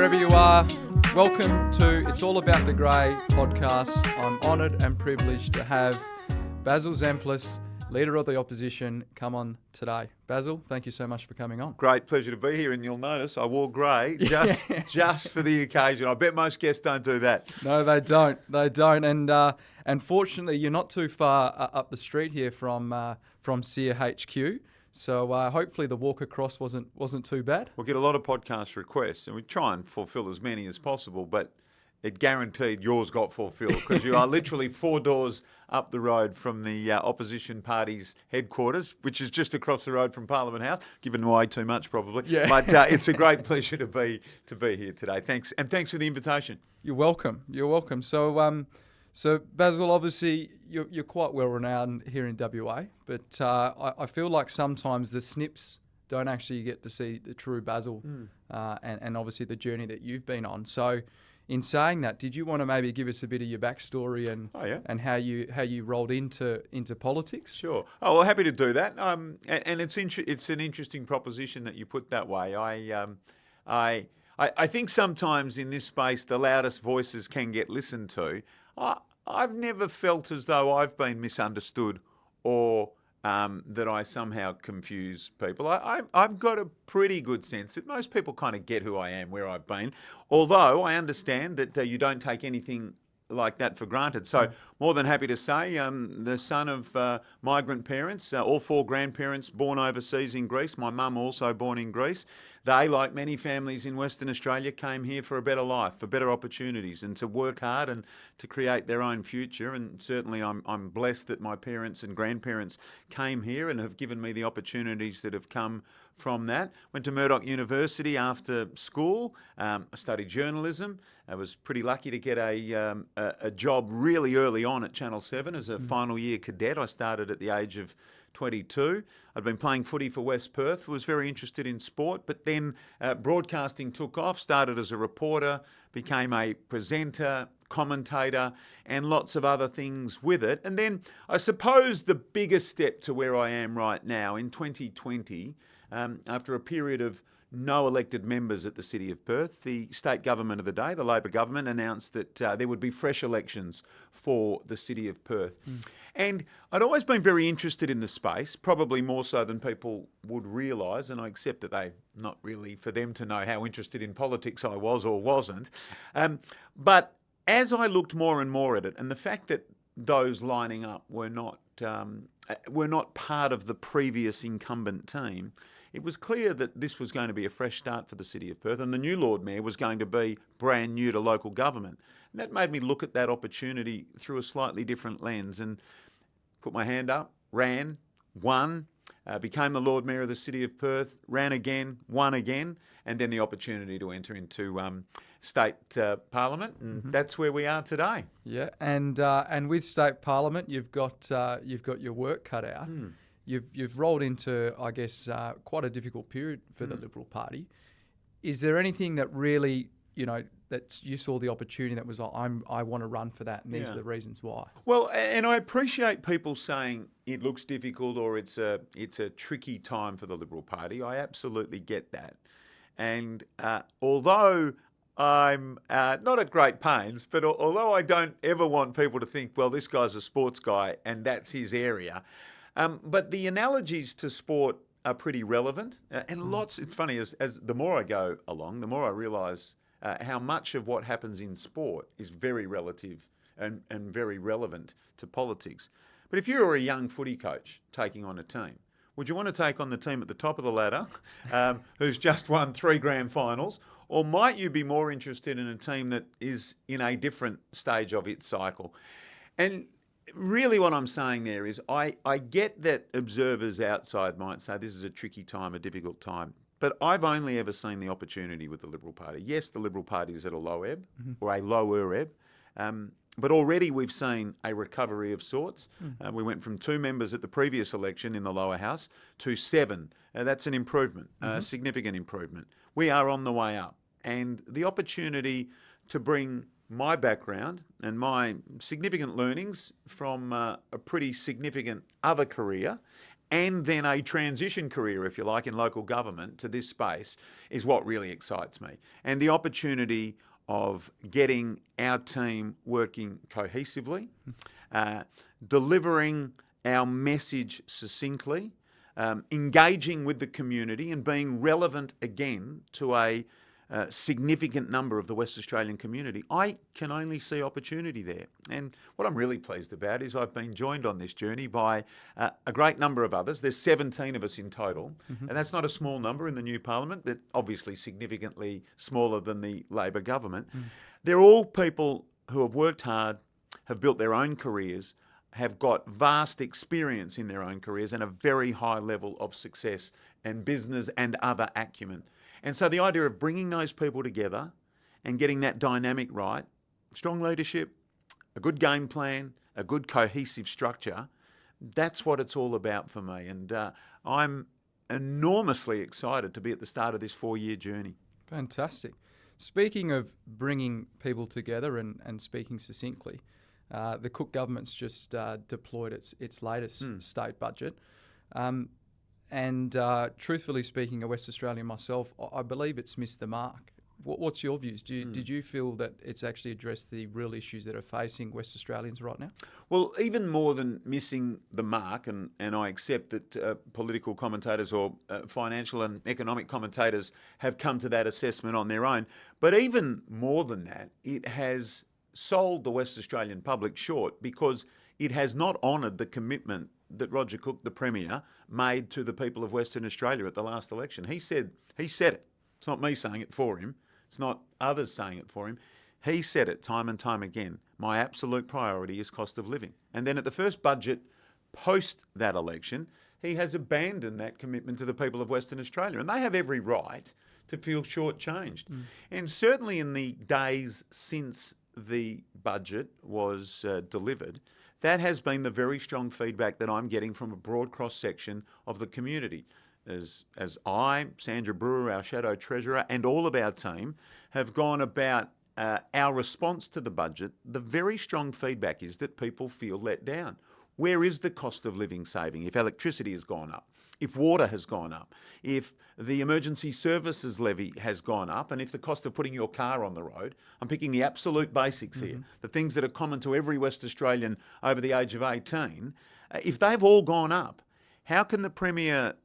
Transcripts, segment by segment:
wherever you are, welcome to It's All About the Grey podcast. I'm honoured and privileged to have Basil Zempilas, Leader of the Opposition, come on today. Basil, thank you so much for coming on. Great pleasure to be here, and you'll notice I wore grey just for the occasion. I bet most guests don't do that. No, they don't. They don't. And fortunately, you're not too far up the street here from SEER HQ. So hopefully the walk across wasn't too bad. We'll get a lot of podcast requests, and we try and fulfil as many as possible, but it guaranteed yours got fulfilled because you are literally 4 doors up the road from the opposition party's headquarters, which is just across the road from Parliament House. Giving away too much, probably. Yeah. But it's a great pleasure to be here today. Thanks, and thanks for the invitation. You're welcome. You're welcome. So Basil, obviously you're quite well renowned here in WA, but I feel like sometimes the snips don't actually get to see the true Basil, and obviously the journey that you've been on. So, in saying that, did you want to maybe give us a bit of your backstory and how you rolled into politics? Sure. Oh, well, happy to do that. And it's an interesting proposition that you put that way. I think sometimes in this space the loudest voices can get listened to. I've never felt as though I've been misunderstood or that I somehow confuse people. I've got a pretty good sense that most people kind of get who I am, where I've been, although I understand that you don't take anything like that for granted. So more than happy to say the son of migrant parents, all 4 grandparents born overseas in Greece, my mum also born in Greece. They, like many families in Western Australia, came here for a better life, for better opportunities, and to work hard and to create their own future. And certainly I'm blessed that my parents and grandparents came here and have given me the opportunities that have come from that. Went to Murdoch University after school. I studied journalism. I was pretty lucky to get a job really early on at Channel 7 as a final year cadet. I started at the age of 22. I'd been playing footy for West Perth, was very interested in sport, but then broadcasting took off, started as a reporter, became a presenter, commentator, and lots of other things with it. And then I suppose the biggest step to where I am right now in 2020, after a period of no elected members at the City of Perth, the state government of the day, the Labor government, announced that there would be fresh elections for the City of Perth. And I'd always been very interested in the space, probably more so than people would realise, and I accept that they're not really for them to know how interested in politics I was or wasn't. But as I looked more and more at it, and the fact that those lining up were not part of the previous incumbent team, it was clear that this was going to be a fresh start for the City of Perth, and the new Lord Mayor was going to be brand new to local government. And that made me look at that opportunity through a slightly different lens and put my hand up, ran, won, became the Lord Mayor of the City of Perth, ran again, won again, and then the opportunity to enter into state parliament, and that's where we are today. Yeah, and with state parliament, you've got your work cut out. You've rolled into, I guess, quite a difficult period for the Liberal Party. Is there anything that really, that you saw the opportunity that was like, I want to run for that, and these are the reasons why? Well, and I appreciate people saying it looks difficult or it's a tricky time for the Liberal Party. I absolutely get that. And although I'm not at great pains, but although I don't ever want people to think, well, this guy's a sports guy and that's his area, but the analogies to sport are pretty relevant. And lots, it's funny, as the more I go along, the more I realise how much of what happens in sport is very relative and very relevant to politics. But if you're a young footy coach taking on a team, would you want to take on the team at the top of the ladder who's just won 3 grand finals? Or might you be more interested in a team that is in a different stage of its cycle? And really what I'm saying there is I get that observers outside might say this is a tricky time, a difficult time, but I've only ever seen the opportunity with the Liberal Party. Yes, the Liberal Party is at a low ebb or a lower ebb, but already we've seen a recovery of sorts. We went from 2 members at the previous election in the lower house to 7. That's an improvement, a significant improvement. We are on the way up. And the opportunity to bring my background and my significant learnings from a pretty significant other career and then a transition career, if you like, in local government to this space is what really excites me. And the opportunity of getting our team working cohesively, delivering our message succinctly, engaging with the community and being relevant again to a significant number of the West Australian community. I can only see opportunity there. And what I'm really pleased about is I've been joined on this journey by a great number of others. There's 17 of us in total, and that's not a small number in the new parliament, but obviously significantly smaller than the Labor government. They're all people who have worked hard, have built their own careers, have got vast experience in their own careers and a very high level of success and business and other acumen. And so the idea of bringing those people together and getting that dynamic right, strong leadership, a good game plan, a good cohesive structure, that's what it's all about for me. And I'm enormously excited to be at the start of this 4-year journey. Fantastic. Speaking of bringing people together and speaking succinctly, the Cook government's just deployed its latest state budget. And truthfully speaking, a West Australian myself, I believe it's missed the mark. What's your views? Did you feel that it's actually addressed the real issues that are facing West Australians right now? Well, even more than missing the mark, and I accept that political commentators or financial and economic commentators have come to that assessment on their own, but even more than that, it has sold the West Australian public short because it has not honoured the commitment that Roger Cook, the Premier, made to the people of Western Australia at the last election. He said it. It's not me saying it for him. It's not others saying it for him. He said it time and time again. My absolute priority is cost of living. And then at the first budget post that election, he has abandoned that commitment to the people of Western Australia. And they have every right to feel shortchanged. And certainly in the days since the budget was delivered, that has been the very strong feedback that I'm getting from a broad cross-section of the community. As I, Sandra Brewer, our Shadow Treasurer, and all of our team have gone about our response to the budget, the very strong feedback is that people feel let down. Where is the cost of living saving if electricity has gone up, if water has gone up, if the emergency services levy has gone up, and if the cost of putting your car on the road, I'm picking the absolute basics here, the things that are common to every West Australian over the age of 18, if they've all gone up, how can the Premier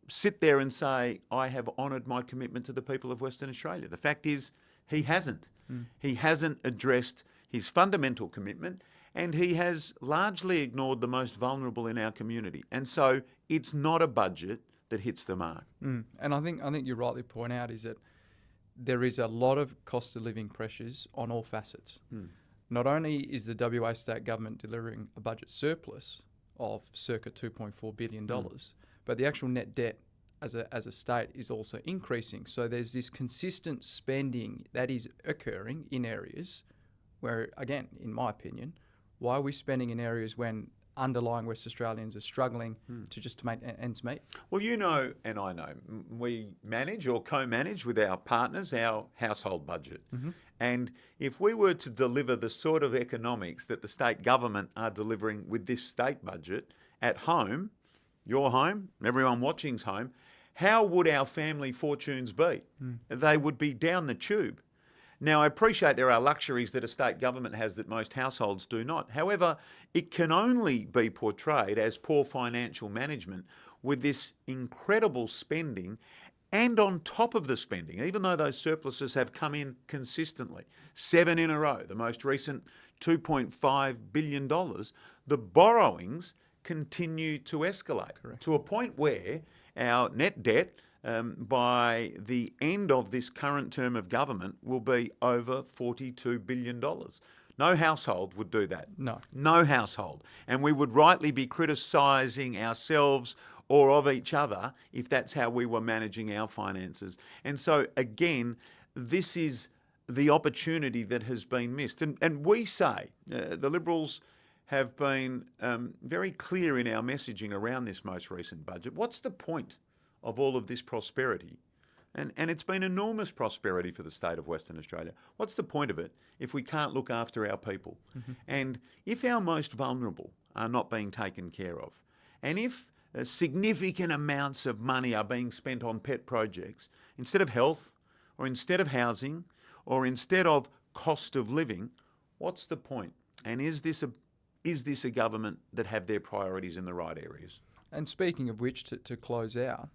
sit there and say, I have honoured my commitment to the people of Western Australia? The fact is, he hasn't. He hasn't addressed his fundamental commitment, and he has largely ignored the most vulnerable in our community. And so it's not a budget that hits the mark. And I think you rightly point out is that there is a lot of cost of living pressures on all facets. Not only is the WA state government delivering a budget surplus of circa $2.4 billion, but the actual net debt as a state is also increasing. So there's this consistent spending that is occurring in areas where, again, in my opinion, why are we spending in areas when underlying West Australians are struggling to make ends meet? Well, you know, and I know, we manage or co-manage with our partners our household budget. And if we were to deliver the sort of economics that the state government are delivering with this state budget at home, your home, everyone watching's home, how would our family fortunes be? They would be down the tube. Now, I appreciate there are luxuries that a state government has that most households do not. However, it can only be portrayed as poor financial management with this incredible spending, and on top of the spending, even though those surpluses have come in consistently, 7 in a row, the most recent $2.5 billion, the borrowings continue to escalate. Correct. To a point where our net debt by the end of this current term of government will be over $42 billion. No household would do that. No household. And we would rightly be criticising ourselves or of each other if that's how we were managing our finances. And so, again, this is the opportunity that has been missed. And we say, the Liberals have been very clear in our messaging around this most recent budget. What's the point of all of this prosperity? And it's been enormous prosperity for the state of Western Australia. What's the point of it if we can't look after our people? And if our most vulnerable are not being taken care of, and if significant amounts of money are being spent on pet projects instead of health or instead of housing or instead of cost of living, what's the point? And is this a government that have their priorities in the right areas? And speaking of which, to close out,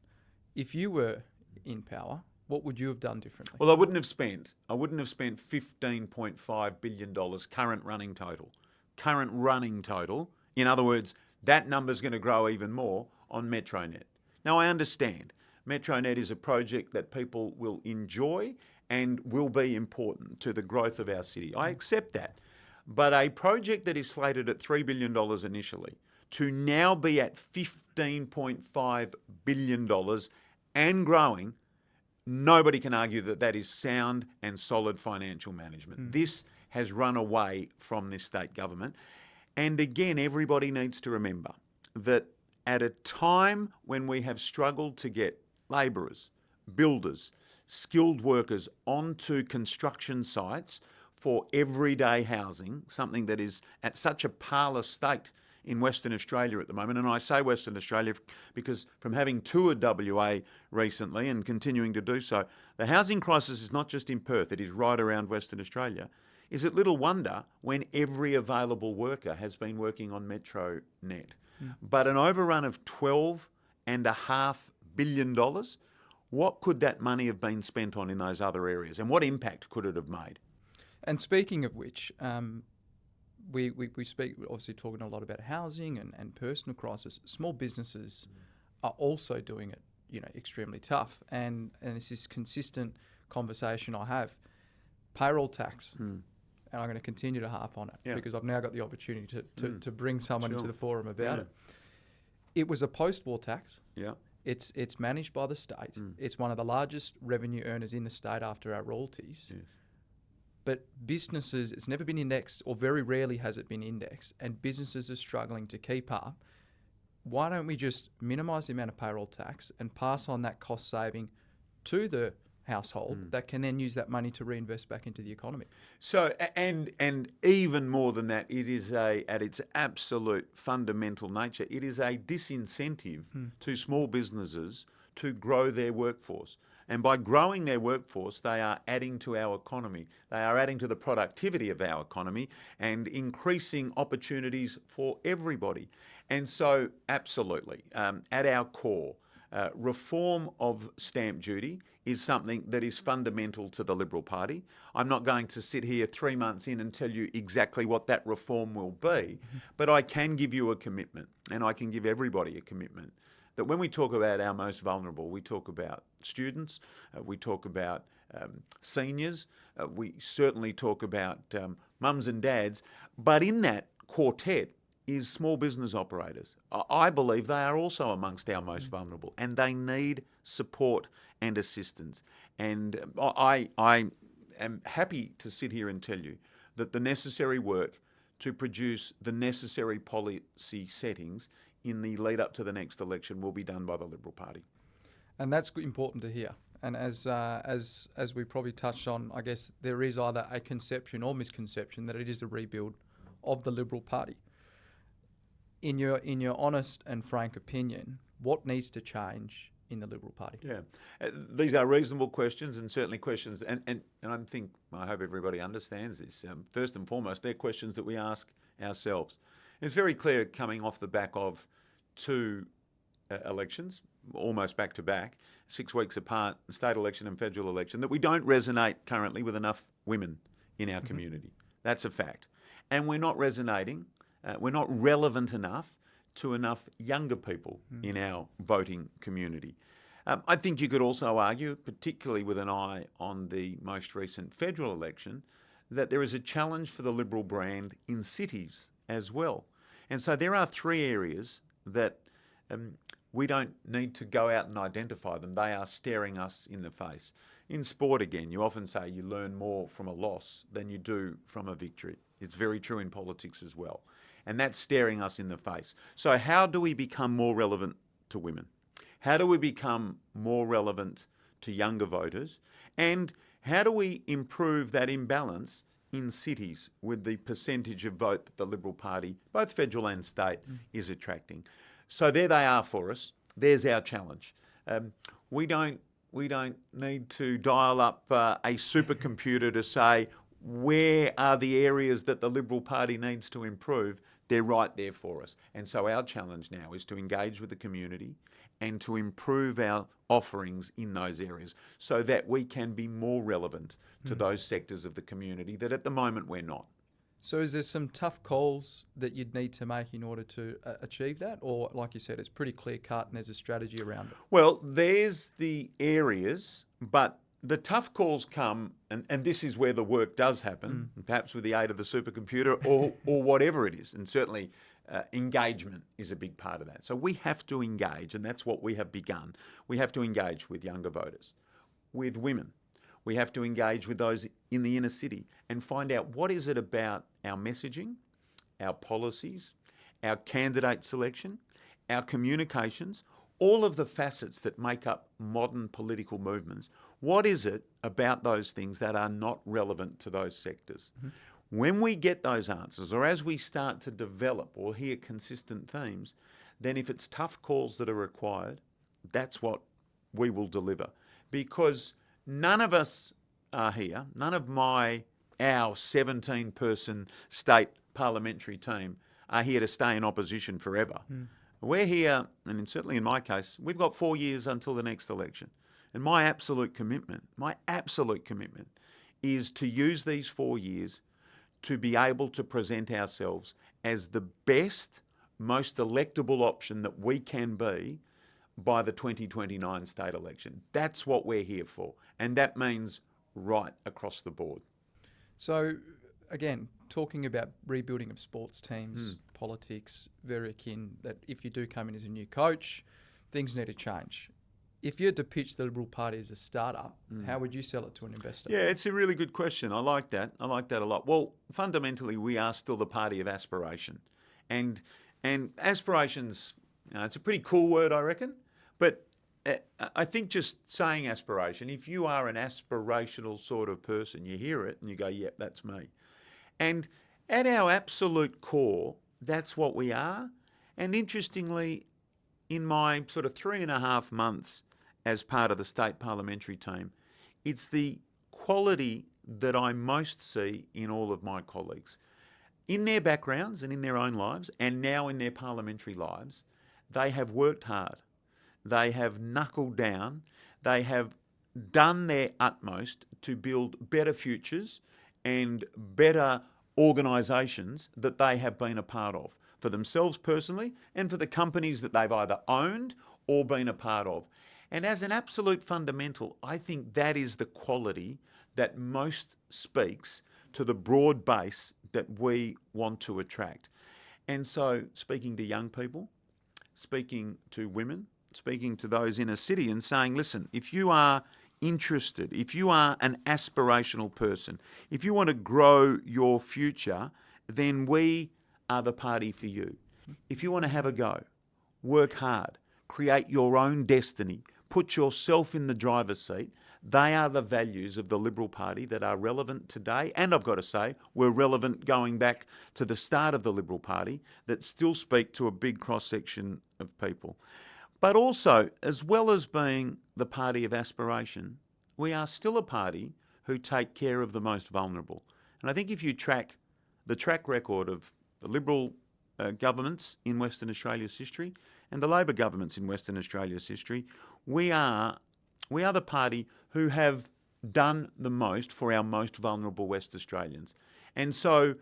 if you were in power, what would you have done differently? Well, I wouldn't have spent $15.5 billion current running total. Current running total. In other words, that number's going to grow even more on Metronet. Now, I understand Metronet is a project that people will enjoy and will be important to the growth of our city. I accept that. But a project that is slated at $3 billion initially to now be at $15.5 billion and growing, nobody can argue that that is sound and solid financial management. This has run away from this state government. And again, everybody needs to remember that at a time when we have struggled to get labourers, builders, skilled workers onto construction sites for everyday housing, something that is at such a parlous state in Western Australia at the moment, and I say Western Australia because from having toured WA recently and continuing to do so, the housing crisis is not just in Perth, it is right around Western Australia. Is it little wonder when every available worker has been working on Metronet? But an overrun of $12.5 billion, what could that money have been spent on in those other areas? And what impact could it have made? And speaking of which, we speak, obviously talking a lot about housing and personal crisis. Small businesses are also doing it, extremely tough. And it's this consistent conversation I have. Payroll tax. And I'm going to continue to harp on it because I've now got the opportunity to bring someone into the forum about it. It was a post-war tax. Yeah. It's managed by the state. It's one of the largest revenue earners in the state after our royalties. Yes. But businesses, it's never been indexed, or very rarely has it been indexed, and businesses are struggling to keep up. Why don't we just minimise the amount of payroll tax and pass on that cost saving to the household that can then use that money to reinvest back into the economy? So, and even more than that, it is at its absolute fundamental nature, it is a disincentive to small businesses to grow their workforce. And by growing their workforce, they are adding to our economy. They are adding to the productivity of our economy and increasing opportunities for everybody. And so, absolutely, at our core, reform of stamp duty is something that is fundamental to the Liberal Party. I'm not going to sit here 3 months in and tell you exactly what that reform will be, but I can give you a commitment, and I can give everybody a commitment, that when we talk about our most vulnerable, we talk about students, we talk about seniors, we certainly talk about mums and dads, but in that quartet is small business operators. I believe they are also amongst our most vulnerable, and they need support and assistance. And I am happy to sit here and tell you that the necessary work to produce the necessary policy settings in the lead up to the next election will be done by the Liberal Party. And that's important to hear. And as we probably touched on, I guess there is either a conception or misconception that it is a rebuild of the Liberal Party. In your honest and frank opinion, what needs to change in the Liberal Party? Yeah, these are reasonable questions, and certainly questions, and I hope everybody understands this. First and foremost, they're questions that we ask ourselves. It's very clear coming off the back of two elections, almost back to back, 6 weeks apart, state election and federal election, that we don't resonate currently with enough women in our community. That's a fact. And we're not resonating, we're not relevant enough to enough younger people in our voting community. I think you could also argue, particularly with an eye on the most recent federal election, that there is a challenge for the Liberal brand in cities as well. And so there are 3 areas that we don't need to go out and identify them. They are staring us in the face. In sport, again, you often say you learn more from a loss than you do from a victory. It's very true in politics as well. And that's staring us in the face. So how do we become more relevant to women? How do we become more relevant to younger voters? And how do we improve that imbalance in cities with the percentage of vote that the Liberal Party, both federal and state, is attracting? So there they are for us. There's our challenge. We don't need to dial up a supercomputer to say where are the areas that the Liberal Party needs to improve. They're right there for us. And so our challenge now is to engage with the community and to improve our offerings in those areas so that we can be more relevant to those sectors of the community that at the moment we're not. So is there some tough calls that you'd need to make in order to achieve that? Or like you said, it's pretty clear cut and there's a strategy around it? Well, there's the areas, but the tough calls come, and this is where the work does happen, perhaps with the aid of the supercomputer or whatever it is. And certainly engagement is a big part of that. So we have to engage, and that's what we have begun. We have to engage with younger voters, with women. We have to engage with those in the inner city and find out what is it about our messaging, our policies, our candidate selection, our communications, all of the facets that make up modern political movements. What is it about those things that are not relevant to those sectors? When we get those answers, or as we start to develop or hear consistent themes, then if it's tough calls that are required, that's what we will deliver. Because none of us are here, none of our 17-person state parliamentary team are here to stay in opposition forever. We're here, and certainly in my case, we've got 4 years until the next election. And my absolute commitment is to use these 4 years to be able to present ourselves as the best, most electable option that we can be by the 2029 state election. That's what we're here for. And that means right across the board. So, again, talking about rebuilding of sports teams, politics, very akin that if you do come in as a new coach, things need to change. If you had to pitch the Liberal Party as a startup, how would you sell it to an investor? Yeah, it's a really good question. I like that. I like that a lot. Well, fundamentally, we are still the party of aspiration. And aspirations, it's a pretty cool word, I reckon. But I think just saying aspiration, if you are an aspirational sort of person, you hear it and you go, yep, that's me. And at our absolute core, that's what we are. And interestingly, in my sort of 3.5 months as part of the state parliamentary team, it's the quality that I most see in all of my colleagues. In their backgrounds and in their own lives, and now in their parliamentary lives, they have worked hard. They have knuckled down. They have done their utmost to build better futures and better organisations that they have been a part of, for themselves personally and for the companies that they've either owned or been a part of. And as an absolute fundamental, I think that is the quality that most speaks to the broad base that we want to attract. And so speaking to young people, speaking to women, speaking to those in a city and saying, listen, if you are interested, if you are an aspirational person, if you want to grow your future, then we are the party for you. If you want to have a go, work hard, create your own destiny, put yourself in the driver's seat, they are the values of the Liberal Party that are relevant today. And I've got to say, were relevant going back to the start of the Liberal Party, that still speak to a big cross-section of people. But also, as well as being the party of aspiration, we are still a party who take care of the most vulnerable. And I think if you track the track record of the Liberal governments in Western Australia's history and the Labor governments in Western Australia's history, we are the party who have done the most for our most vulnerable West Australians. And so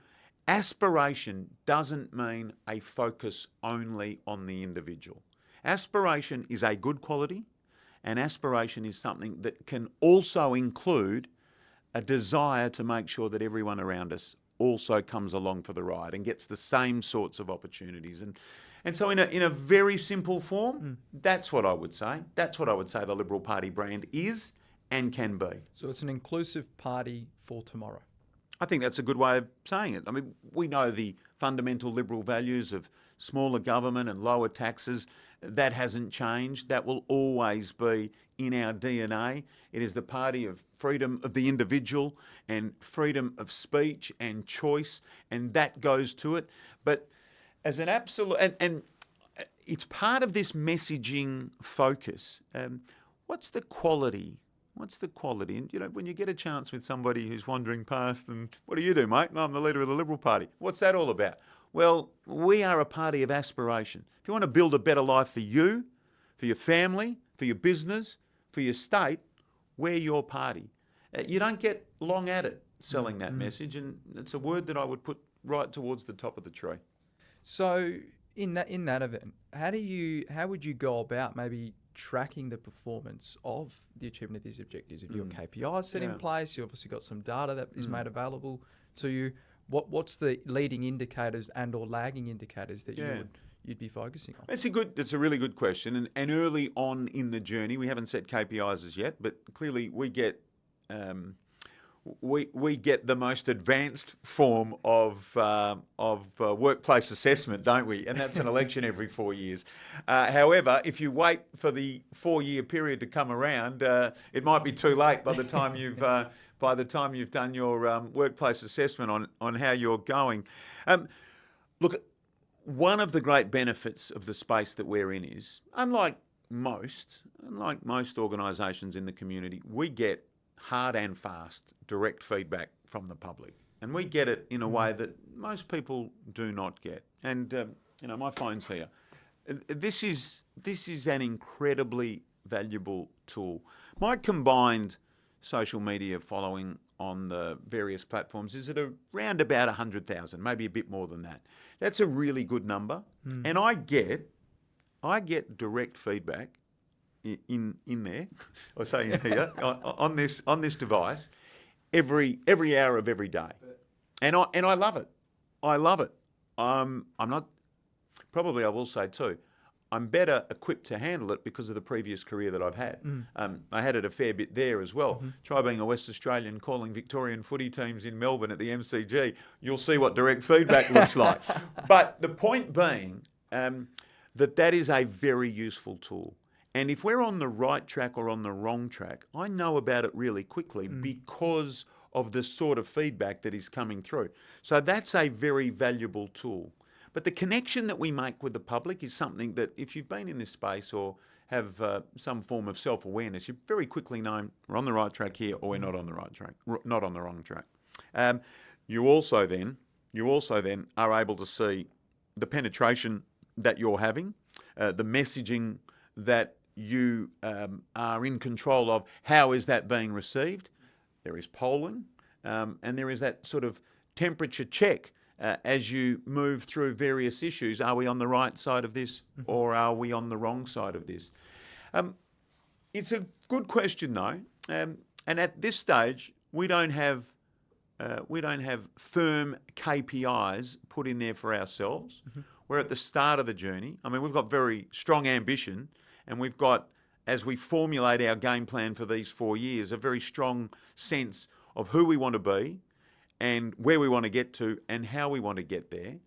aspiration doesn't mean a focus only on the individual. Aspiration is a good quality, and aspiration is something that can also include a desire to make sure that everyone around us also comes along for the ride and gets the same sorts of opportunities. And so in a very simple form, that's what I would say. That's what I would say the Liberal Party brand is and can be. So it's an inclusive party for tomorrow. I think that's a good way of saying it. I mean, we know the fundamental Liberal values of smaller government and lower taxes. That hasn't changed. That will always be in our DNA. It is the party of freedom of the individual and freedom of speech and choice, and that goes to it. But as an absolute, and it's part of this messaging focus. What's the quality? What's the quality? And, when you get a chance with somebody who's wandering past and, what do you do, mate? I'm the leader of the Liberal Party. What's that all about? Well, we are a party of aspiration. If you want to build a better life for you, for your family, for your business, for your state, we're your party. You don't get long at it selling that message, and it's a word that I would put right towards the top of the tree. So in that event, how would you go about maybe tracking the performance of the achievement of these objectives? If you've got KPIs set in place, you obviously got some data that is made available to you. What's the leading indicators and or lagging indicators that you'd be focusing on? That's a really good question. And early on in the journey, we haven't set KPIs as yet, but clearly we get we get the most advanced form of workplace assessment, don't we? And that's an election every 4 years. However, if you wait for the 4-year period to come around, it might be too late by the time you've done your workplace assessment on how you're going. Look, one of the great benefits of the space that we're in is, unlike most organisations in the community, we get hard and fast direct feedback from the public, and we get it in a way that most people do not get. And my phone's here. This is an incredibly valuable tool. My combined social media following on the various platforms is at around about 100,000, maybe a bit more than that. That's a really good number, and I get direct feedback in there, I say in here, on this device, every hour of every day, and I love it. I love it. I'm not. Probably I will say too, I'm better equipped to handle it because of the previous career that I've had. I had it a fair bit there as well. Try being a West Australian calling Victorian footy teams in Melbourne at the MCG. You'll see what direct feedback looks like. But the point being that is a very useful tool. And if we're on the right track or on the wrong track, I know about it really quickly because of the sort of feedback that is coming through. So that's a very valuable tool. But the connection that we make with the public is something that, if you've been in this space or have some form of self-awareness, you very quickly know we're on the right track here or we're not on the right track, not on the wrong track. You also then are able to see the penetration that you're having, the messaging that you are in control of. How is that being received? There is polling, and there is that sort of temperature check as you move through various issues. Are we on the right side of this, or are we on the wrong side of this? It's a good question though, and at this stage we don't have firm KPIs put in there for ourselves. We're at the start of the journey. I mean, we've got very strong ambition, and we've got, as we formulate our game plan for these 4 years, a very strong sense of who we want to be and where we want to get to and how we want to get there.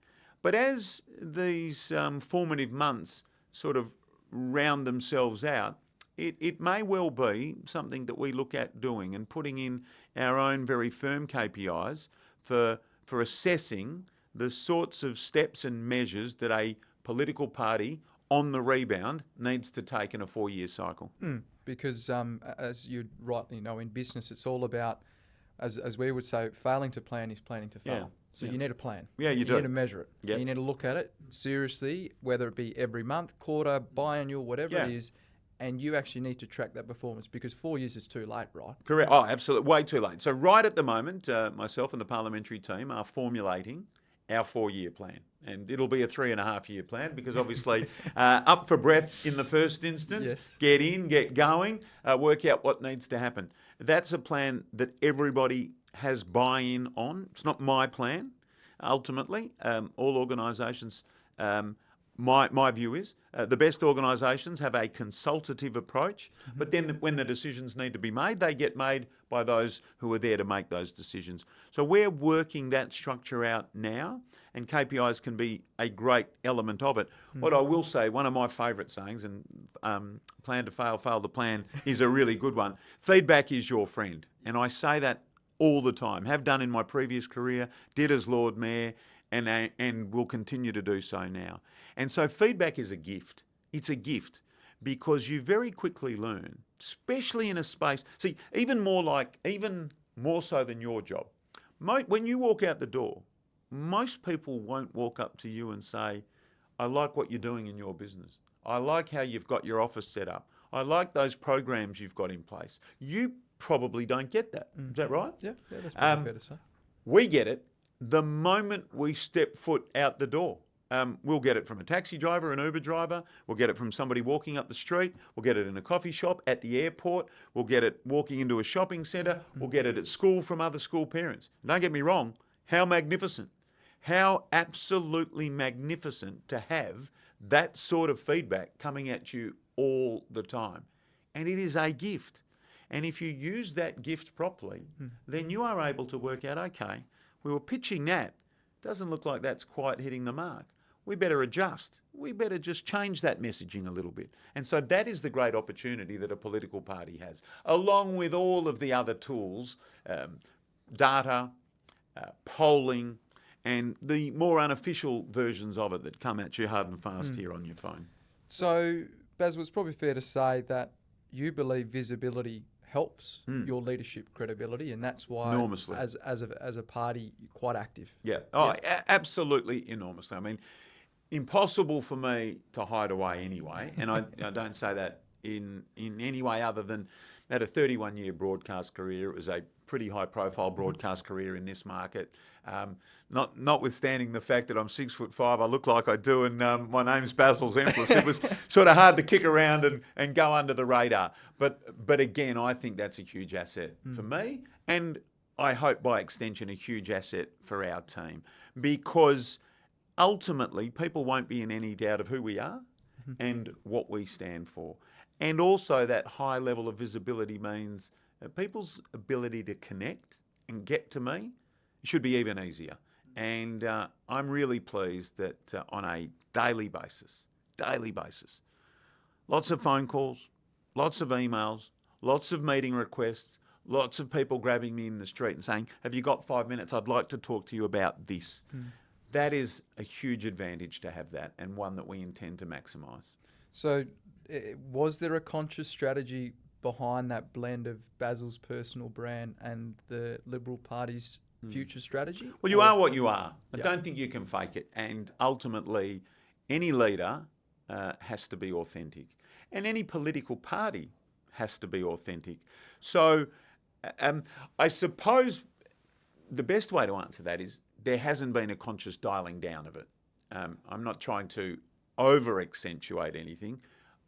But as these formative months sort of round themselves out, it may well be something that we look at doing and putting in our own very firm KPIs for assessing the sorts of steps and measures that a political party on the rebound needs to take in a 4-year cycle. Because as you rightly know, in business, it's all about, as we would say, failing to plan is planning to fail. So you need a plan. Yeah, you do. You need to measure it. Yep. You need to look at it seriously, whether it be every month, quarter, biannual, whatever it is, and you actually need to track that performance because 4 years is too late, right? Correct. Oh, absolutely. Way too late. So right at the moment, myself and the parliamentary team are formulating our 4-year plan. And it'll be a 3.5-year plan because obviously up for breath in the first instance, get in, get going, work out what needs to happen. That's a plan that everybody has buy-in on. It's not my plan, ultimately. All organisations, my view is, the best organisations have a consultative approach, but then when the decisions need to be made, they get made by those who are there to make those decisions. So we're working that structure out now, and KPIs can be a great element of it. What I will say, one of my favourite sayings, and plan to fail, fail to plan, is a really good one. Feedback is your friend. And I say that all the time, have done in my previous career, did as Lord Mayor, and will continue to do so now. And so feedback is a gift. It's a gift because you very quickly learn, especially in a space, see, even more so than your job. When you walk out the door, most people won't walk up to you and say, I like what you're doing in your business. I like how you've got your office set up. I like those programs you've got in place. You probably don't get that. Is that right? Yeah, that's pretty fair to say. We get it the moment we step foot out the door. We'll get it from a taxi driver, an Uber driver. We'll get it from somebody walking up the street. We'll get it in a coffee shop, at the airport. We'll get it walking into a shopping centre. We'll get it at school from other school parents. Don't get me wrong, how magnificent. How absolutely magnificent to have that sort of feedback coming at you all the time. And it is a gift. And if you use that gift properly, then you are able to work out, okay, we were pitching that. Doesn't look like that's quite hitting the mark. We better adjust. We better just change that messaging a little bit. And so that is the great opportunity that a political party has, along with all of the other tools, data, polling, and the more unofficial versions of it that come at you hard and fast here on your phone. So, Basil, it's probably fair to say that you believe visibility helps your leadership credibility, and that's why, enormously, as a party, you're quite active. Yeah, absolutely enormously. I mean, impossible for me to hide away anyway, and I don't say that in any way other than I had a 31-year broadcast career. It was a pretty high-profile broadcast career in this market. Notwithstanding the fact that I'm 6'5", I look like I do, and my name's Basil Zempilas. It was sort of hard to kick around and go under the radar. But again, I think that's a huge asset for me, and I hope by extension a huge asset for our team, because ultimately people won't be in any doubt of who we are and what we stand for. And also that high level of visibility means people's ability to connect and get to me should be even easier. And I'm really pleased that on a daily basis, lots of phone calls, lots of emails, lots of meeting requests, lots of people grabbing me in the street and saying, have you got 5 minutes? I'd like to talk to you about this. That is a huge advantage to have that, and one that we intend to maximise. So was there a conscious strategy behind that blend of Basil's personal brand and the Liberal Party's future strategy? Well, you are what you are. I don't think you can fake it. And ultimately, any leader has to be authentic. And any political party has to be authentic. So I suppose the best way to answer that is there hasn't been a conscious dialing down of it. I'm not trying to over-accentuate anything.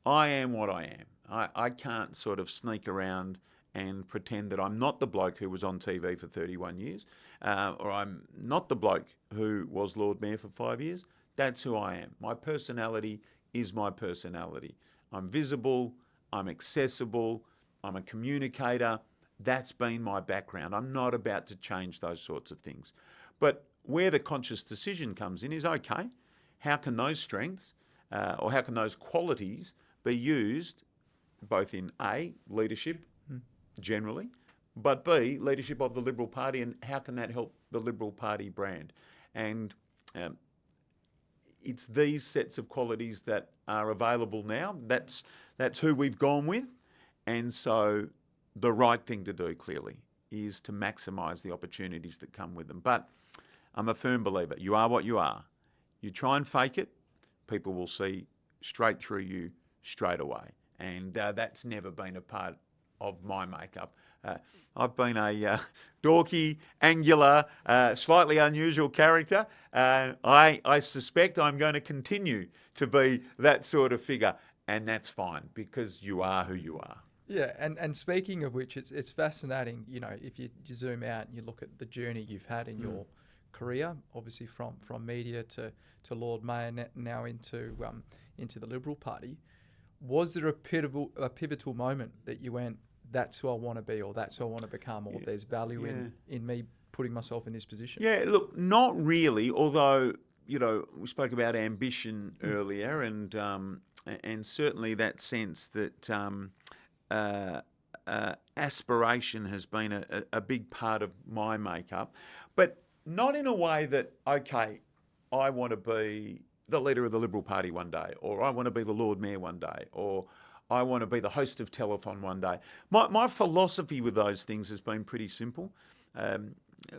I am what I am. I can't sort of sneak around and pretend that I'm not the bloke who was on TV for 31 years, or I'm not the bloke who was Lord Mayor for 5 years. That's who I am. My personality is my personality. I'm visible, I'm accessible, I'm a communicator. That's been my background. I'm not about to change those sorts of things. But where the conscious decision comes in is, okay, how can those strengths or how can those qualities be used both in A, leadership generally, but B, leadership of the Liberal Party, and how can that help the Liberal Party brand? And it's these sets of qualities that are available now. That's who we've gone with. And so the right thing to do, clearly, is to maximise the opportunities that come with them. But I'm a firm believer. You are what you are. You try and fake it, people will see straight through you straight away. And that's never been a part of my makeup. I've been a dorky, angular, slightly unusual character. I suspect I'm going to continue to be that sort of figure, and that's fine because you are who you are. Yeah, and speaking of which, it's fascinating, you know, if you zoom out and you look at the journey you've had in your career, obviously from media to Lord Mayor, now into the Liberal Party. Was there a pivotal moment that you went, that's who I want to be, or that's who I want to become, or there's value in me putting myself in this position? Yeah, look, not really, although, you know, we spoke about ambition earlier, and certainly that sense that aspiration has been a big part of my makeup, but not in a way that, okay, I want to be the leader of the Liberal Party one day, or I want to be the Lord Mayor one day, or I want to be the host of Telethon one day. My philosophy with those things has been pretty simple.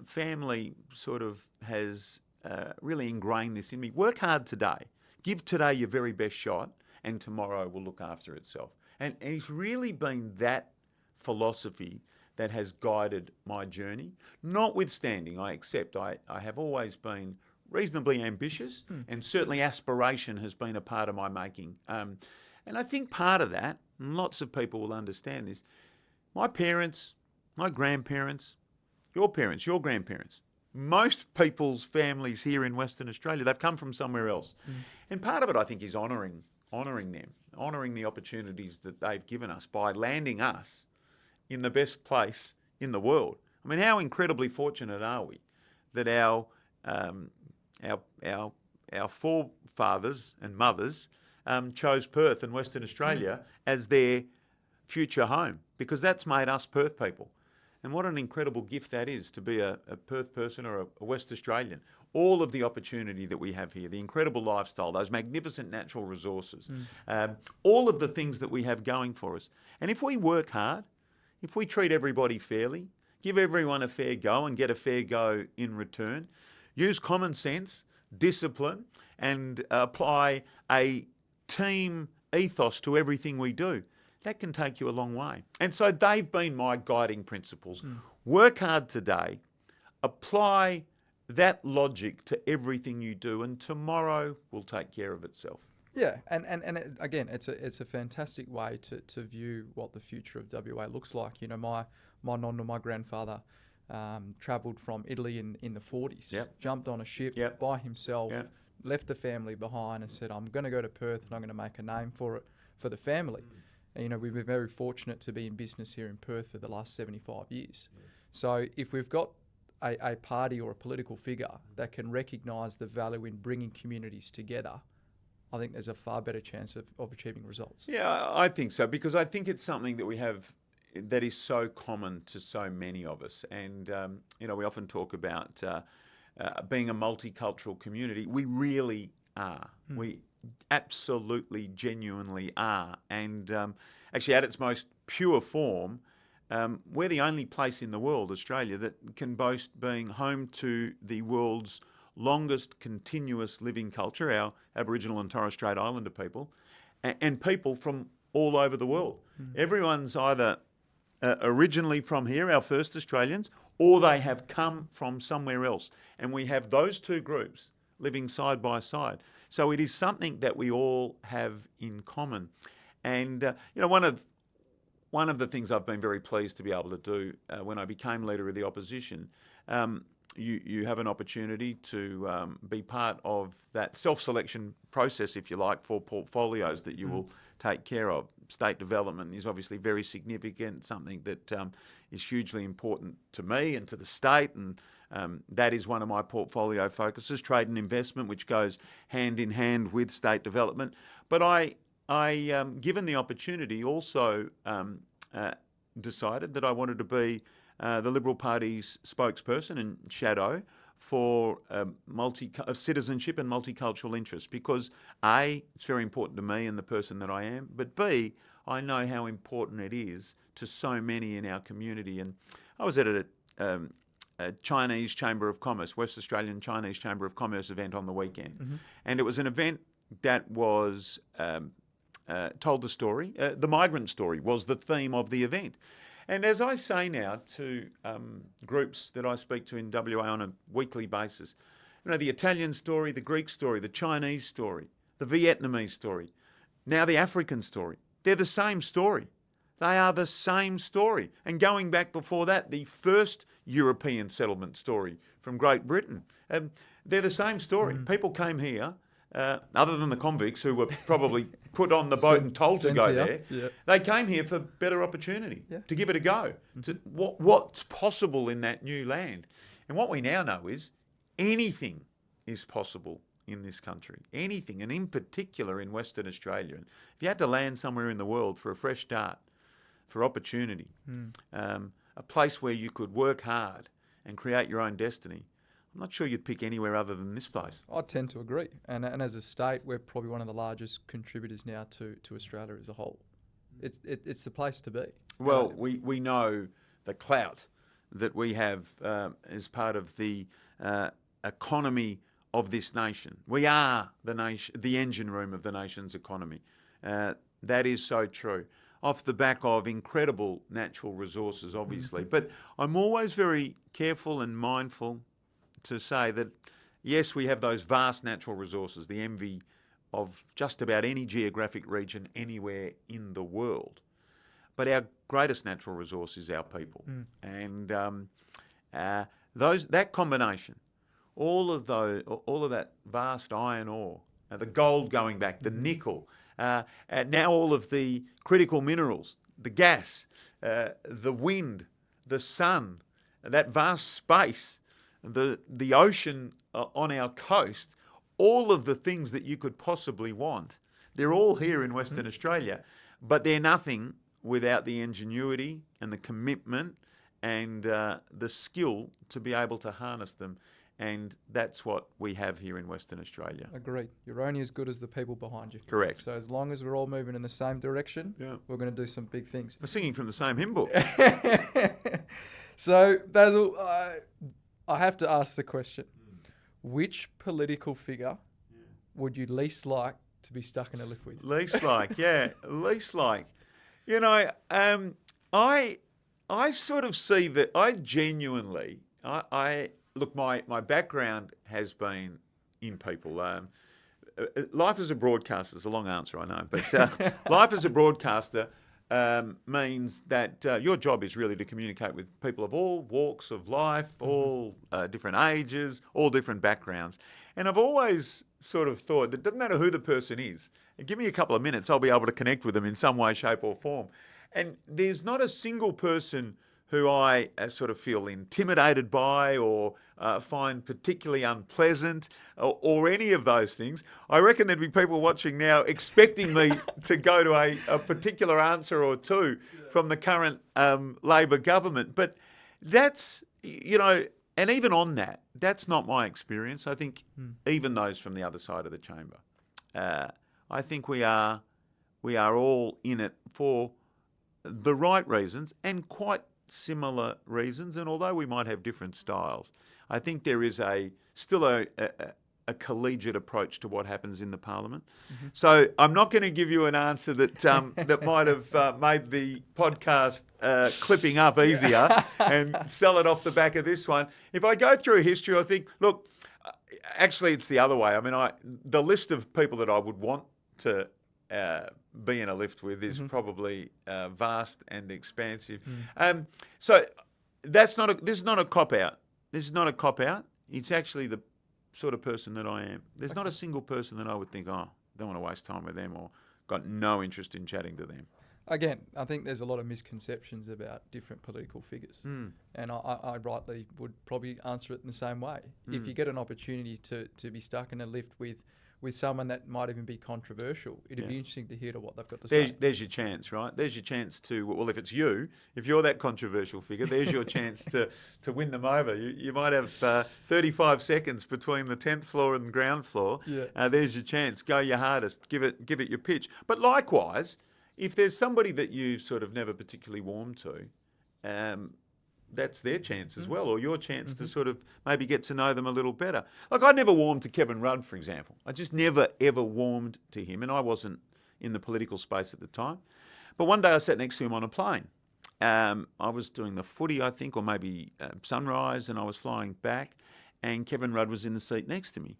Family sort of has really ingrained this in me. Work hard today. Give today your very best shot, and tomorrow will look after itself. And it's really been that philosophy that has guided my journey. Notwithstanding, I accept I have always been reasonably ambitious, and certainly aspiration has been a part of my making. And I think part of that, and lots of people will understand this, my parents, my grandparents, your parents, your grandparents, most people's families here in Western Australia, they've come from somewhere else. And part of it, I think, is honouring them, honouring the opportunities that they've given us by landing us in the best place in the world. I mean, how incredibly fortunate are we that our forefathers and mothers chose Perth and Western Australia as their future home, because that's made us Perth people. And what an incredible gift that is, to be a Perth person or a West Australian. All of the opportunity that we have here, the incredible lifestyle, those magnificent natural resources, all of the things that we have going for us. And if we work hard, if we treat everybody fairly, give everyone a fair go and get a fair go in return, use common sense, discipline, and apply a team ethos to everything we do, that can take you a long way. And so they've been my guiding principles. Work hard today, apply that logic to everything you do, and tomorrow will take care of itself. Yeah, and again, it's a fantastic way to view what the future of WA looks like. You know, my nonna, my grandfather, travelled from Italy in the 40s, jumped on a ship by himself, left the family behind and said, I'm going to go to Perth and I'm going to make a name for the family. And, you know, we've been very fortunate to be in business here in Perth for the last 75 years. So if we've got a party or a political figure that can recognise the value in bringing communities together, I think there's a far better chance of achieving results. Yeah, I think so, because I think it's something that we have that is so common to so many of us. And, you know, we often talk about being a multicultural community. We really are. We absolutely, genuinely are. And actually, at its most pure form, we're the only place in the world, Australia, that can boast being home to the world's longest continuous living culture, our Aboriginal and Torres Strait Islander people, and people from all over the world. Everyone's either originally from here, our first Australians, or they have come from somewhere else. And we have those two groups living side by side. So it is something that we all have in common. And, you know, one of the things I've been very pleased to be able to do when I became Leader of the Opposition, you have an opportunity to be part of that self-selection process, if you like, for portfolios that you will take care of. State development is obviously very significant, something that is hugely important to me and to the state, and that is one of my portfolio focuses, trade and investment, which goes hand in hand with state development. But I given the opportunity, also decided that I wanted to be the Liberal Party's spokesperson and shadow for citizenship and multicultural interests, because A, it's very important to me and the person that I am, but B, I know how important it is to so many in our community. And I was at a Chinese Chamber of Commerce, West Australian Chinese Chamber of Commerce event on the weekend, and it was an event that was told the story. The migrant story was the theme of the event. And as I say now to groups that I speak to in WA on a weekly basis, you know, the Italian story, the Greek story, the Chinese story, the Vietnamese story, now the African story, they're the same story. They are the same story. And going back before that, the first European settlement story from Great Britain, they're the same story. People came here, other than the convicts who were probably put on the boat and told to go there, they came here for better opportunity, to give it a go, to what's possible in that new land. And what we now know is anything is possible in this country, anything, and in particular in Western Australia. And if you had to land somewhere in the world for a fresh start, for opportunity, a place where you could work hard and create your own destiny, I'm not sure you'd pick anywhere other than this place. I tend to agree. And as a state, we're probably one of the largest contributors now to Australia as a whole. It's the place to be. Well, we know the clout that we have as part of the economy of this nation. We are the engine room of the nation's economy. That is so true. Off the back of incredible natural resources, obviously. But I'm always very careful and mindful to say that, yes, we have those vast natural resources, the envy of just about any geographic region anywhere in the world. But our greatest natural resource is our people. And that combination, all of that vast iron ore, the gold going back, the nickel, and now all of the critical minerals, the gas, the wind, the sun, that vast space, the ocean on our coast, all of the things that you could possibly want, they're all here in Western Australia, but they're nothing without the ingenuity and the commitment and the skill to be able to harness them. And that's what we have here in Western Australia. Agreed. You're only as good as the people behind you. Correct. So as long as we're all moving in the same direction, we're going to do some big things. We're singing from the same hymn book. So, Basil, I have to ask the question. Which political figure would you least like to be stuck in a lift with? Least like. You know, I sort of see that I genuinely, look, my background has been in people. Life as a broadcaster is a long answer, I know, but life as a broadcaster means that your job is really to communicate with people of all walks of life, all different ages, all different backgrounds. And I've always sort of thought that it doesn't matter who the person is, give me a couple of minutes, I'll be able to connect with them in some way, shape or form. And there's not a single person who I sort of feel intimidated by or find particularly unpleasant or any of those things. I reckon there'd be people watching now expecting me to go to a particular answer or two from the current Labor government. But that's, you know, and even on that, that's not my experience. I think even those from the other side of the chamber, I think we are all in it for the right reasons and quite similar reasons, and although we might have different styles, I think there is still a collegiate approach to what happens in the Parliament. So I'm not going to give you an answer that that might have made the podcast clipping up easier and sell it off the back of this one. If I go through history, I think, look, actually it's the other way. I mean, the list of people that I would want to be in a lift with is probably vast and expansive. So this is not a cop-out. This is not a cop-out. It's actually the sort of person that I am. There's not a single person that I would think, don't want to waste time with them or got no interest in chatting to them. Again, I think there's a lot of misconceptions about different political figures. And I rightly would probably answer it in the same way. If you get an opportunity to be stuck in a lift with someone that might even be controversial, it'd be interesting to hear what they've got to say. There's your chance, right? There's your chance to, well, if it's you, if you're that controversial figure, there's your chance to win them over. You might have 35 seconds between the 10th floor and the ground floor. There's your chance. Go your hardest. Give it your pitch. But likewise, if there's somebody that you sort of never particularly warmed to, that's their chance as well, or your chance to sort of maybe get to know them a little better. Like, I never warmed to Kevin Rudd, for example. I just never, ever warmed to him, and I wasn't in the political space at the time. But one day I sat next to him on a plane. I was doing the footy, I think, or maybe Sunrise, and I was flying back, and Kevin Rudd was in the seat next to me.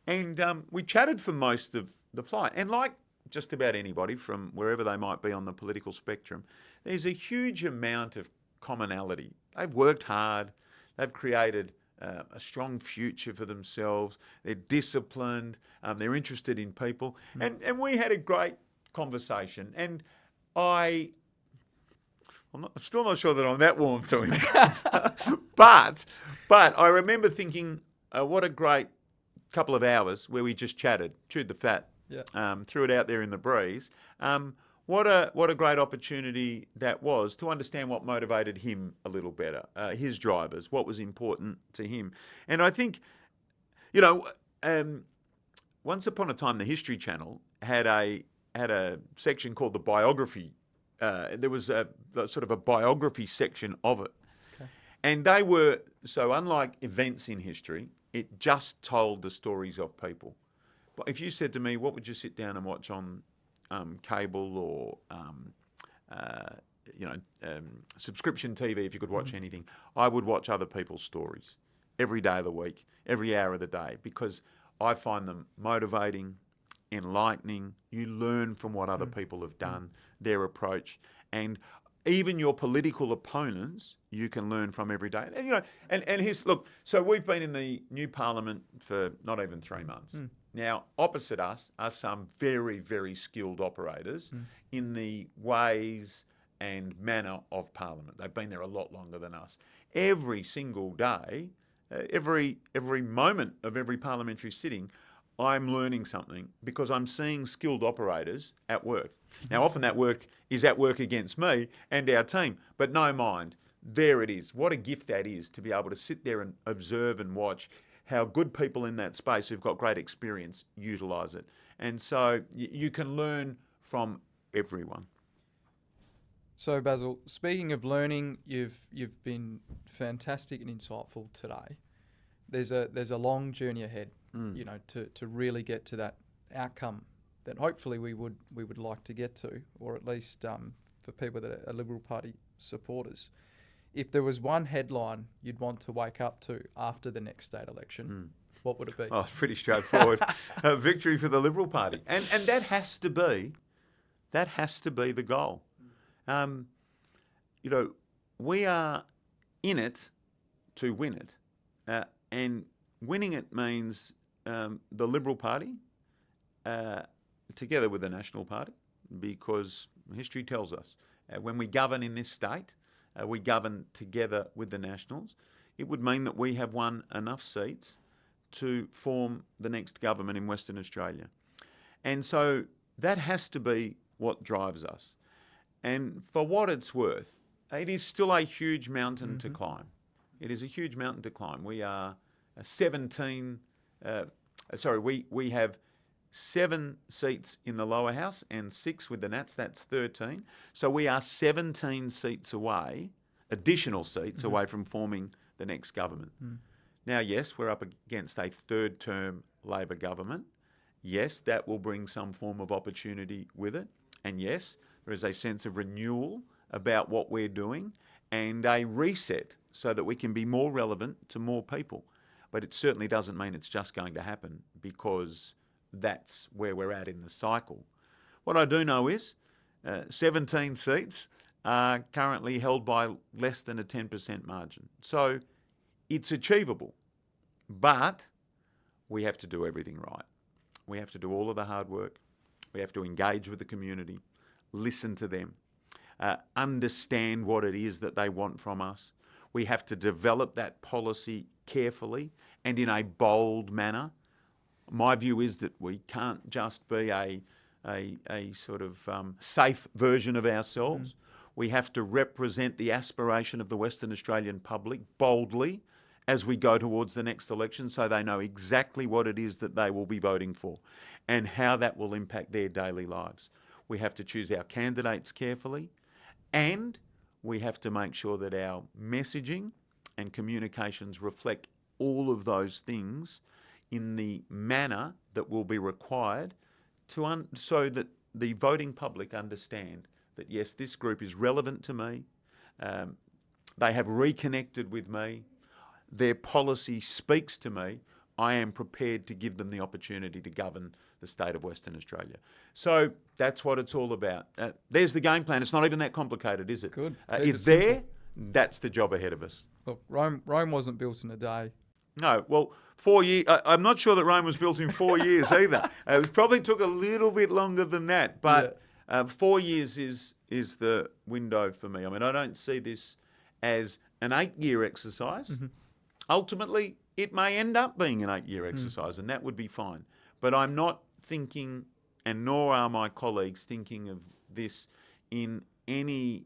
And we chatted for most of the flight. And like just about anybody from wherever they might be on the political spectrum, there's a huge amount of commonality. They've worked hard. They've created a strong future for themselves. They're disciplined. They're interested in people. And we had a great conversation. And I'm still not sure that I'm that warm to him. But I remember thinking, what a great couple of hours where we just chatted, chewed the fat, threw it out there in the breeze. what a great opportunity that was to understand what motivated him a little better, his drivers, what was important to him. And I think, you know, once upon a time, the History Channel had a section called the biography. There was a sort of a biography section of it. Okay. And they were, so unlike events in history, it just told the stories of people. But if you said to me, what would you sit down and watch on cable or, subscription TV, if you could watch anything, I would watch other people's stories every day of the week, every hour of the day, because I find them motivating, enlightening. You learn from what other people have done, their approach, and even your political opponents, you can learn from every day. And, you know, and here's, look, so we've been in the new parliament for not even 3 months. Now, opposite us are some very, very skilled operators in the ways and manner of parliament. They've been there a lot longer than us. Every single day, every moment of every parliamentary sitting, I'm learning something because I'm seeing skilled operators at work. Now, often that work is at work against me and our team, but no mind, there it is. What a gift that is to be able to sit there and observe and watch how good people in that space who've got great experience utilise it. And so you can learn from everyone. So Basil, speaking of learning, you've been fantastic and insightful today. There's a long journey ahead, you know, to really get to that outcome that hopefully we would like to get to, or at least for people that are Liberal Party supporters. If there was one headline you'd want to wake up to after the next state election, what would it be? Oh, it's pretty straightforward. A victory for the Liberal Party, and that has to be the goal. You know, we are in it to win it, and winning it means the Liberal Party together with the National Party, because history tells us when we govern in this state, we govern together with the Nationals. It would mean that we have won enough seats to form the next government in Western Australia. And so that has to be what drives us. And for what it's worth, it is still a huge mountain to climb. It is a huge mountain to climb. We are 17, we have 7 seats in the lower house and 6 with the Nats, that's 13. So we are 17 seats away, additional seats away from forming the next government. Now, yes, we're up against a third-term Labor government. Yes, that will bring some form of opportunity with it. And yes, there is a sense of renewal about what we're doing and a reset so that we can be more relevant to more people. But it certainly doesn't mean it's just going to happen, because that's where we're at in the cycle. What I do know is 17 seats are currently held by less than a 10% margin. So it's achievable, but we have to do everything right. We have to do all of the hard work. We have to engage with the community, listen to them, understand what it is that they want from us. We have to develop that policy carefully and in a bold manner. My view is that we can't just be a sort of safe version of ourselves. We have to represent the aspiration of the Western Australian public boldly as we go towards the next election, so they know exactly what it is that they will be voting for and how that will impact their daily lives. We have to choose our candidates carefully, and we have to make sure that our messaging and communications reflect all of those things in the manner that will be required so that the voting public understand that, yes, this group is relevant to me, they have reconnected with me, their policy speaks to me, I am prepared to give them the opportunity to govern the state of Western Australia. So that's what it's all about. There's the game plan. It's not even that complicated, is it? Good. It's there. That's the job ahead of us. Look, Rome wasn't built in a day. No, well, 4 years. I'm not sure that Rome was built in 4 years either. It probably took a little bit longer than that, but 4 years is the window for me. I mean, I don't see this as an 8-year exercise. Ultimately, it may end up being an 8-year exercise, and that would be fine. But I'm not thinking and nor are my colleagues thinking of this in any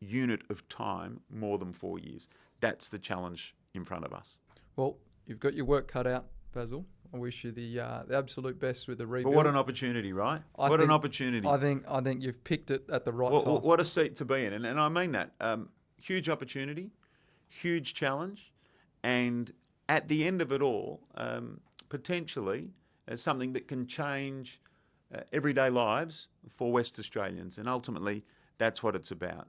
unit of time more than 4 years. That's the challenge in front of us. Well, you've got your work cut out, Basil. I wish you the absolute best with the rebuild. But what an opportunity, right? An opportunity. I think you've picked it at the right time. What a seat to be in. And I mean that. Huge opportunity, huge challenge, and at the end of it all, potentially something that can change everyday lives for West Australians. And ultimately, that's what it's about.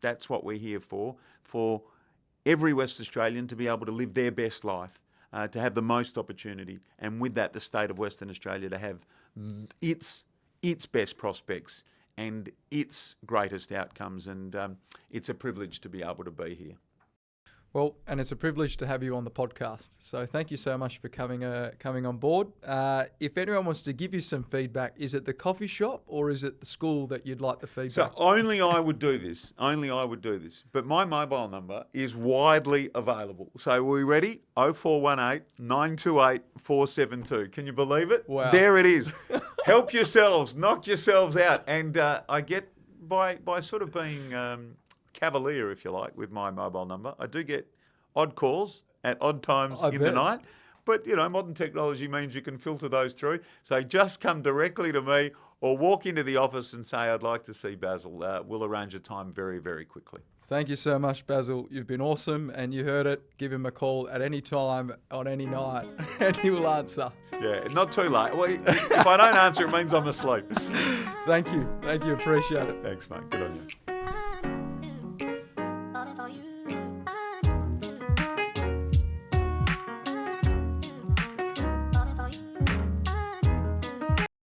That's what we're here for every West Australian to be able to live their best life, to have the most opportunity, and with that, the state of Western Australia to have its best prospects and its greatest outcomes. And it's a privilege to be able to be here. Well, and it's a privilege to have you on the podcast. So thank you so much for coming on board. If anyone wants to give you some feedback, is it the coffee shop or is it the school that you'd like the feedback? So only I would do this. But my mobile number is widely available. So are we ready? 0418 928 472. Can you believe it? Wow. There it is. Help yourselves. Knock yourselves out. And I get, by sort of being cavalier, if you like, with my mobile number, I do get odd calls at odd times in the night. But, modern technology means you can filter those through. So just come directly to me or walk into the office and say, I'd like to see Basil. We'll arrange a time very, very quickly. Thank you so much, Basil. You've been awesome, and you heard it. Give him a call at any time, on any night, and he will answer. Yeah, not too late. Well, if I don't answer, it means I'm asleep. Thank you. Appreciate it. Thanks, mate. Good on you.